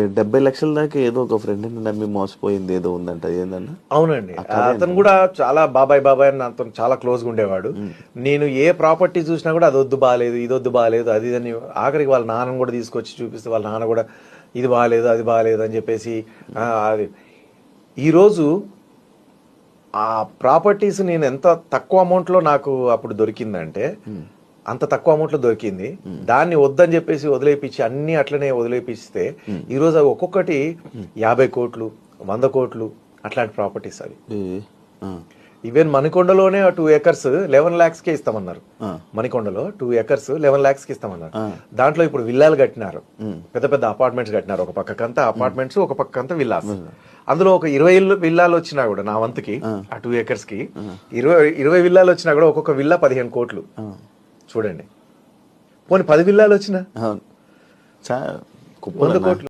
70 లక్షల దాకా ఏదో ఒక ఫ్రెండ్ నమ్మి మోసపోయింది ఏదో ఉందంట, ఏందన్నా? అవునండి, అతను కూడా చాలా బాబాయ్ బాబాయ్ అని నాతో చాలా క్లోజ్గా ఉండేవాడు. నేను ఏ ప్రాపర్టీ చూసినా కూడా అది వద్దు బాగాలేదు, ఇది వద్దు బాగాలేదు, అది అని ఆఖరికి వాళ్ళ నాన్నని కూడా తీసుకొచ్చి చూపిస్తే వాళ్ళ నాన్న కూడా ఇది బాగాలేదు అది బాగాలేదు అని చెప్పేసి అది. ఈరోజు ఆ ప్రాపర్టీస్ నేను ఎంత తక్కువ అమౌంట్లో నాకు అప్పుడు దొరికిందంటే అంత తక్కువ అమౌంట్లో దొరికింది. దాన్ని వద్దని చెప్పేసి వదిలేపించి అన్ని అట్లనే వదిలేపిస్తే ఈరోజు అవి ఒక్కొక్కటి 50 కోట్లు 100 కోట్లు అట్లాంటి ప్రాపర్టీస్ అవి. ఈవెన్ మణికొండలోనే 2 acres 11 lakhsకే ఇస్తామన్నారు. మణికొండలో 2 acres 11 lakhsకి ఇస్తామన్నారు. దాంట్లో ఇప్పుడు విల్లాలు కట్టినారు, పెద్ద పెద్ద అపార్ట్మెంట్స్ కట్టినారు. ఒక పక్కకంతా అపార్ట్మెంట్స్, ఒక పక్కకంతా విల్లాస్. అందులో ఒక 20 విల్లాలు వచ్చినా కూడా నా వంతుకి ఆ 2 acres కి 20 విల్లాలు వచ్చినా కూడా ఒక్కొక్క విల్లా 15 కోట్లు. చూడండి, పోనీ 10 విల్లాలు వచ్చినా 100 కోట్లు.